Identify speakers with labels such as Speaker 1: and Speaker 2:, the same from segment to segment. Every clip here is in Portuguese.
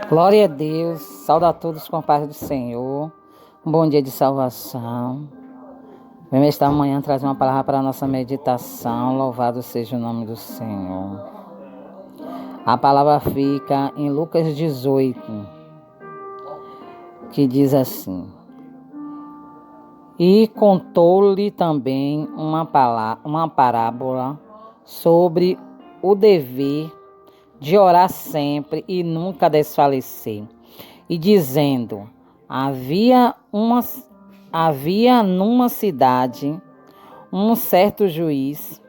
Speaker 1: Glória a Deus, saúde a todos com a paz do Senhor, um bom dia de salvação. Vem esta manhã trazer uma palavra para a nossa meditação, louvado seja o nome do Senhor. A palavra fica em Lucas 18, que diz assim: E contou-lhe também uma parábola sobre o dever de orar sempre e nunca desfalecer, e dizendo: havia numa cidade um certo juiz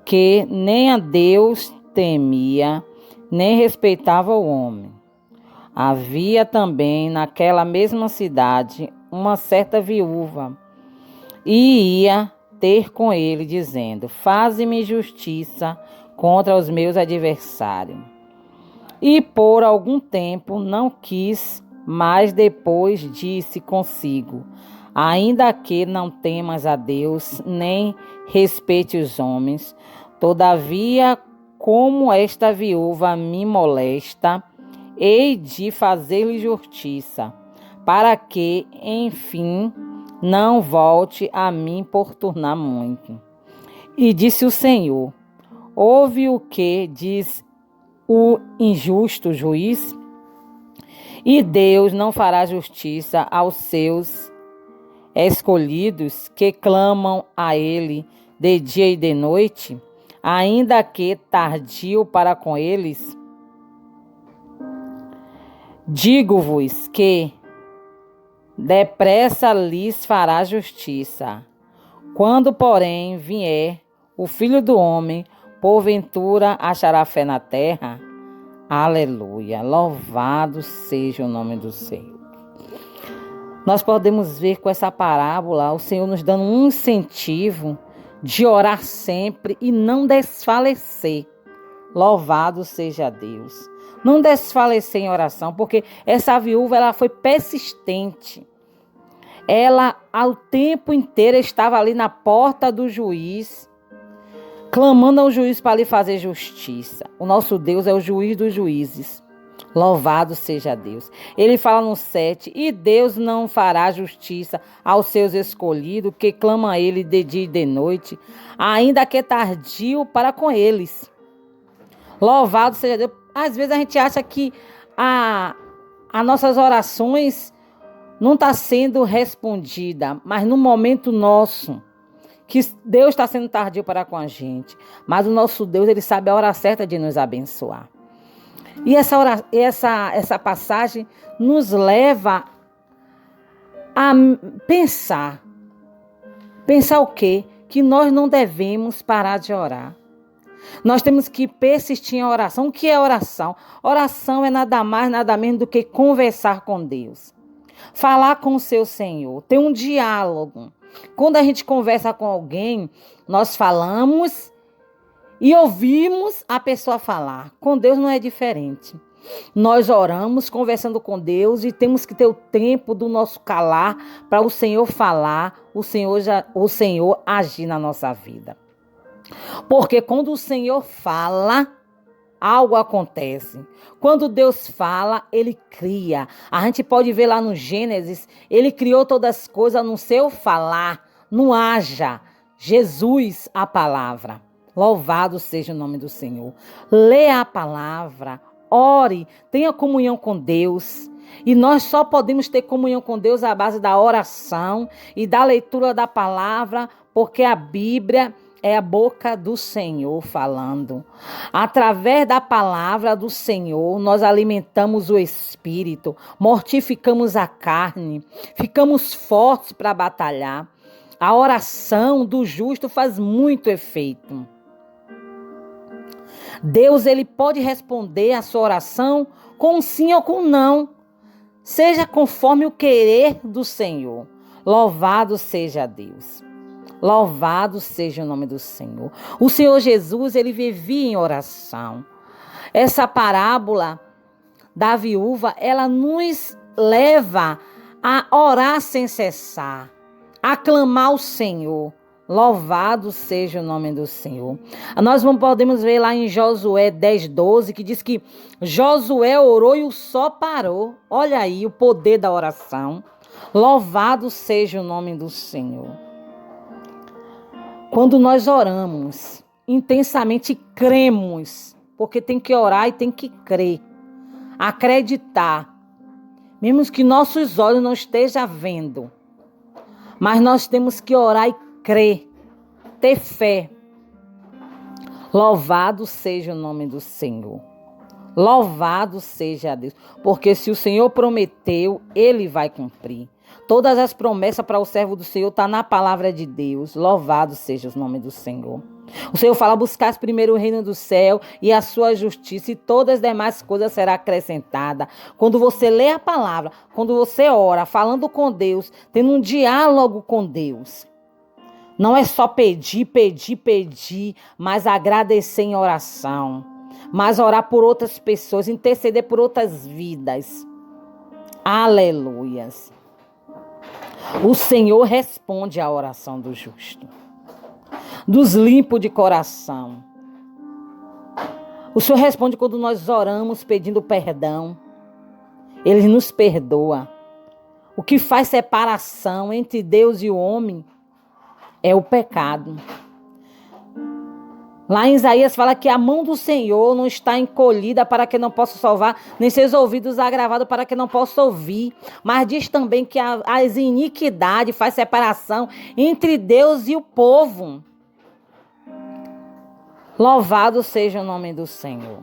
Speaker 1: que nem a Deus temia, nem respeitava o homem. Havia também naquela mesma cidade uma certa viúva, e ia ter com ele, dizendo: faze-me justiça contra os meus adversários. E por algum tempo não quis, mas depois disse consigo: ainda que não temas a Deus, nem respeite os homens, todavia, como esta viúva me molesta, hei de fazer-lhe justiça, para que, enfim, não volte a me importunar muito. E disse o Senhor: ouve o que diz o injusto juiz? E Deus não fará justiça aos seus escolhidos que clamam a Ele de dia e de noite, ainda que tardio para com eles? Digo-vos que depressa lhes fará justiça. Quando, porém, vier o Filho do Homem, porventura achará fé na terra? Aleluia! Louvado seja o nome do Senhor. Nós podemos ver com essa parábola o Senhor nos dando um incentivo de orar sempre e não desfalecer. Louvado seja Deus. Não desfalecer em oração, porque essa viúva ela foi persistente. Ela, ao tempo inteiro, estava ali na porta do juiz, clamando ao juiz para lhe fazer justiça. O nosso Deus é o juiz dos juízes. Louvado seja Deus. Ele fala no 7, e Deus não fará justiça aos seus escolhidos, que clamam a Ele de dia e de noite, ainda que tardio para com eles. Louvado seja Deus. Às vezes a gente acha que as nossas orações não estão sendo respondidas, mas no momento nosso, que Deus está sendo tardio para com a gente. Mas o nosso Deus, Ele sabe a hora certa de nos abençoar. E essa passagem nos leva a pensar. Pensar o quê? Que nós não devemos parar de orar. Nós temos que persistir em oração. O que é oração? Oração é nada mais, nada menos do que conversar com Deus. Falar com o seu Senhor. Ter um diálogo. Quando a gente conversa com alguém, nós falamos e ouvimos a pessoa falar. Com Deus não é diferente. Nós oramos conversando com Deus e temos que ter o tempo do nosso calar para o Senhor falar, o Senhor agir na nossa vida. Porque quando o Senhor fala, algo acontece. Quando Deus fala, Ele cria. A gente pode ver lá no Gênesis, Ele criou todas as coisas no seu falar, no haja. Jesus, a palavra. Louvado seja o nome do Senhor. Leia a palavra, ore, tenha comunhão com Deus. E nós só podemos ter comunhão com Deus à base da oração e da leitura da palavra, porque a Bíblia é a boca do Senhor falando. Através da palavra do Senhor, nós alimentamos o espírito, mortificamos a carne, ficamos fortes para batalhar. A oração do justo faz muito efeito. Deus, Ele pode responder a sua oração com sim ou com não. Seja conforme o querer do Senhor. Louvado seja Deus. Louvado seja o nome do Senhor. O Senhor Jesus, Ele vivia em oração. Essa parábola da viúva, ela nos leva a orar sem cessar, a clamar ao Senhor. Louvado seja o nome do Senhor. Nós podemos ver lá em Josué 10:12, que diz que Josué orou e o sol parou. Olha aí o poder da oração. Louvado seja o nome do Senhor. Quando nós oramos intensamente, cremos, porque tem que orar e tem que crer, acreditar, mesmo que nossos olhos não estejam vendo, mas nós temos que orar e crer, ter fé. Louvado seja o nome do Senhor. Louvado seja Deus, porque se o Senhor prometeu, Ele vai cumprir. Todas as promessas para o servo do Senhor estão na palavra de Deus. Louvado seja o nome do Senhor. O Senhor fala: buscar primeiro o reino do céu e a sua justiça, e todas as demais coisas serão acrescentadas. Quando você lê a palavra, quando você ora, falando com Deus, tendo um diálogo com Deus, não é só pedir, mas agradecer em oração, mas orar por outras pessoas, interceder por outras vidas. Aleluias. O Senhor responde à oração do justo, dos limpos de coração. O Senhor responde quando nós oramos pedindo perdão. Ele nos perdoa. O que faz separação entre Deus e o homem é o pecado. Lá em Isaías fala que a mão do Senhor não está encolhida para que não possa salvar, nem seus ouvidos agravados para que não possa ouvir. Mas diz também que as iniquidades faz separação entre Deus e o povo. Louvado seja o nome do Senhor.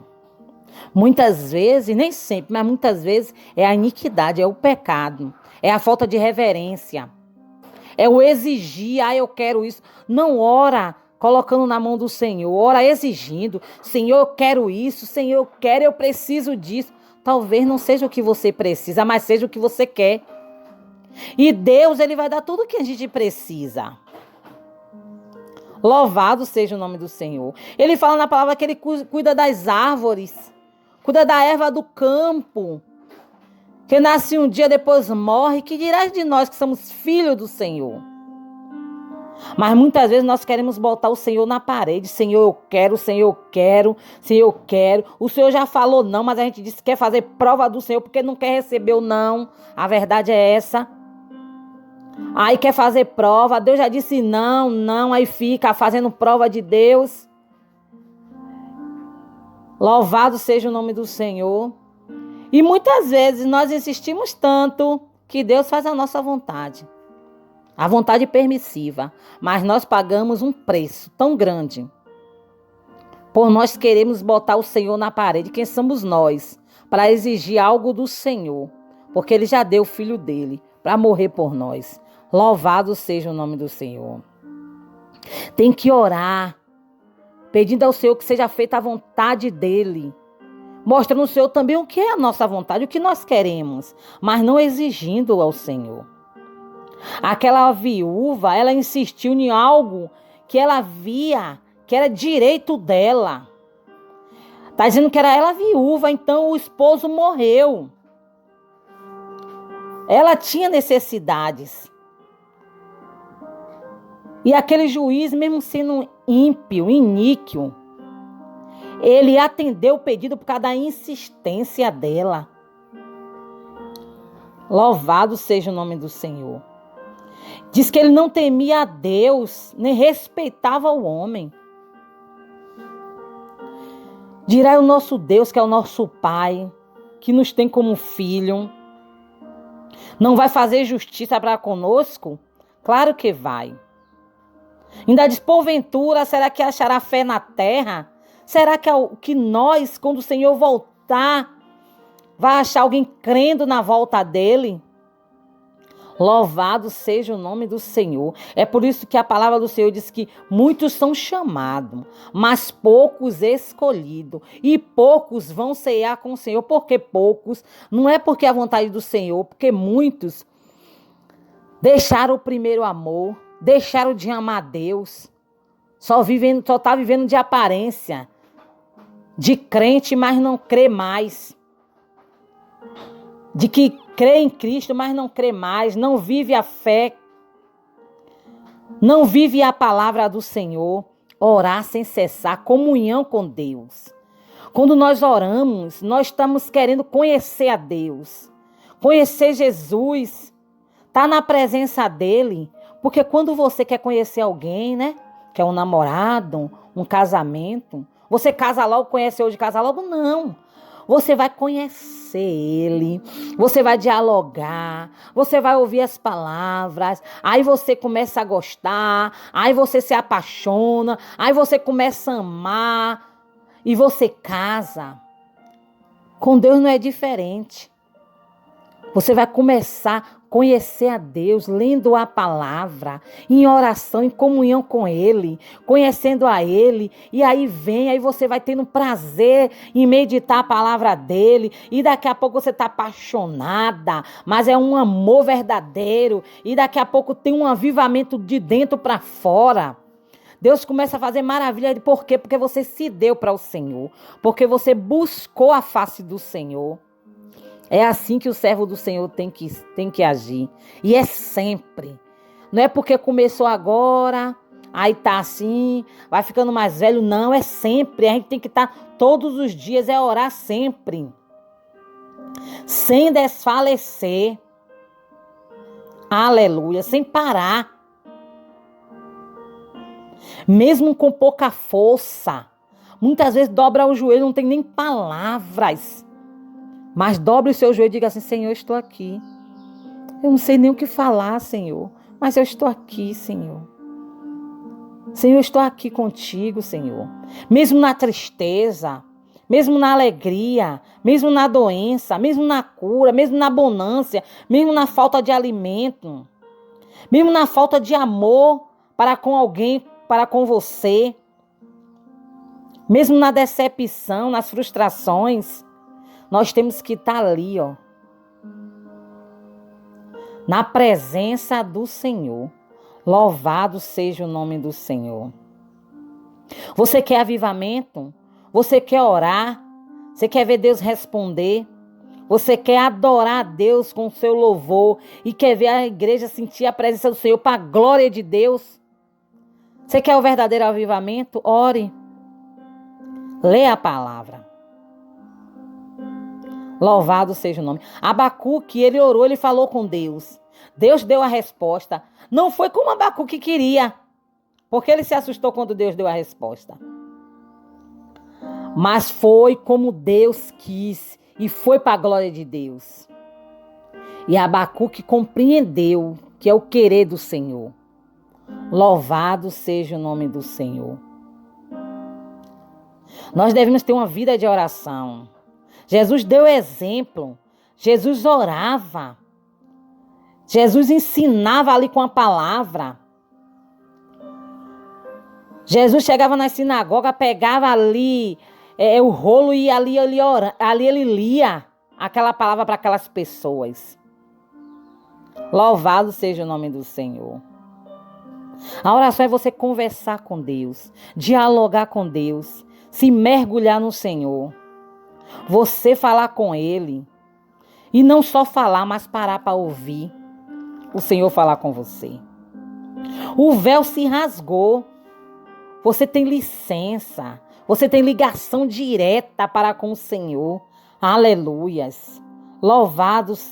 Speaker 1: Muitas vezes, nem sempre, mas muitas vezes é a iniquidade, é o pecado, é a falta de reverência, é o exigir: eu quero isso. Não ora colocando na mão do Senhor, ora exigindo: Senhor, eu quero isso, Senhor, eu quero, eu preciso disso. Talvez não seja o que você precisa, mas seja o que você quer. E Deus, Ele vai dar tudo o que a gente precisa. Louvado seja o nome do Senhor. Ele fala na palavra que Ele cuida das árvores, cuida da erva do campo, que nasce um dia, depois morre. Que dirás de nós que somos filhos do Senhor? Mas muitas vezes nós queremos botar o Senhor na parede. Senhor, eu quero, Senhor, eu quero, Senhor, eu quero. O Senhor já falou não, mas a gente disse que quer fazer prova do Senhor porque não quer receber o não. A verdade é essa. Aí quer fazer prova, Deus já disse não, não, aí fica fazendo prova de Deus. Louvado seja o nome do Senhor. E muitas vezes nós insistimos tanto que Deus faz a nossa vontade. A vontade permissiva. Mas nós pagamos um preço tão grande por nós queremos botar o Senhor na parede. Quem somos nós para exigir algo do Senhor? Porque Ele já deu o Filho dele para morrer por nós. Louvado seja o nome do Senhor. Tem que orar, pedindo ao Senhor que seja feita a vontade dEle. Mostrando ao Senhor também o que é a nossa vontade, o que nós queremos, mas não exigindo ao Senhor. Aquela viúva, ela insistiu em algo que ela via que era direito dela. Está dizendo que era ela viúva, então o esposo morreu. Ela tinha necessidades. E aquele juiz, mesmo sendo ímpio, iníquo, ele atendeu o pedido por causa da insistência dela. Louvado seja o nome do Senhor. Diz que ele não temia a Deus, nem respeitava o homem. Dirá o nosso Deus, que é o nosso Pai, que nos tem como filho, não vai fazer justiça para conosco? Claro que vai. Ainda diz: porventura, será que achará fé na terra? Será que nós, quando o Senhor voltar, vai achar alguém crendo na volta dele? Louvado seja o nome do Senhor. É por isso que a palavra do Senhor diz que muitos são chamados, mas poucos escolhidos. E poucos vão cear com o Senhor. Por que poucos? Não é porque é a vontade do Senhor, porque muitos deixaram o primeiro amor, deixaram de amar a Deus. Só está vivendo de aparência, de crente, mas não crê mais. De que crê em Cristo, mas não crê mais, não vive a fé. Não vive a palavra do Senhor, orar sem cessar, comunhão com Deus. Quando nós oramos, nós estamos querendo conhecer a Deus, conhecer Jesus, estar na presença dele. Porque quando você quer conhecer alguém, né? Quer um namorado, um casamento, você casa logo, conhece hoje, casa logo? Não. Você vai conhecer ele, você vai dialogar, você vai ouvir as palavras, aí você começa a gostar, aí você se apaixona, aí você começa a amar e você casa. Com Deus não é diferente. Você vai começar a conhecer a Deus, lendo a palavra, em oração, em comunhão com Ele, conhecendo a Ele. E aí você vai tendo prazer em meditar a palavra dEle. E daqui a pouco você está apaixonada, mas é um amor verdadeiro. E daqui a pouco tem um avivamento de dentro para fora. Deus começa a fazer maravilha. Por quê? Porque você se deu para o Senhor. Porque você buscou a face do Senhor. É assim que o servo do Senhor tem que agir. E é sempre. Não é porque começou agora, aí tá assim, vai ficando mais velho. Não, é sempre. A gente tem que estar todos os dias, é orar sempre. Sem desfalecer. Aleluia. Sem parar. Mesmo com pouca força. Muitas vezes dobra o joelho, não tem nem palavras. Mas dobre o seu joelho e diga assim: Senhor, eu estou aqui. Eu não sei nem o que falar, Senhor. Mas eu estou aqui, Senhor. Senhor, eu estou aqui contigo, Senhor. Mesmo na tristeza, mesmo na alegria, mesmo na doença, mesmo na cura, mesmo na bonança, mesmo na falta de alimento, mesmo na falta de amor para com alguém, para com você, mesmo na decepção, nas frustrações. Nós temos que estar ali, ó, na presença do Senhor. Louvado seja o nome do Senhor. Você quer avivamento? Você quer orar? Você quer ver Deus responder? Você quer adorar a Deus com o seu louvor e quer ver a igreja sentir a presença do Senhor para a glória de Deus? Você quer o verdadeiro avivamento? Ore. Leia a palavra. Louvado seja o nome. Abacuque, ele orou, ele falou com Deus. Deus deu a resposta. Não foi como Abacuque queria, porque ele se assustou quando Deus deu a resposta. Mas foi como Deus quis e foi para a glória de Deus. E Abacuque compreendeu que é o querer do Senhor. Louvado seja o nome do Senhor. Nós devemos ter uma vida de oração. Jesus deu exemplo. Jesus orava. Jesus ensinava ali com a palavra. Jesus chegava na sinagoga, pegava ali o rolo e ali ele lia aquela palavra para aquelas pessoas. Louvado seja o nome do Senhor. A oração é você conversar com Deus, dialogar com Deus, se mergulhar no Senhor. Você falar com Ele. E não só falar, mas parar para ouvir o Senhor falar com você. O véu se rasgou. Você tem licença. Você tem ligação direta para com o Senhor. Aleluias. Louvado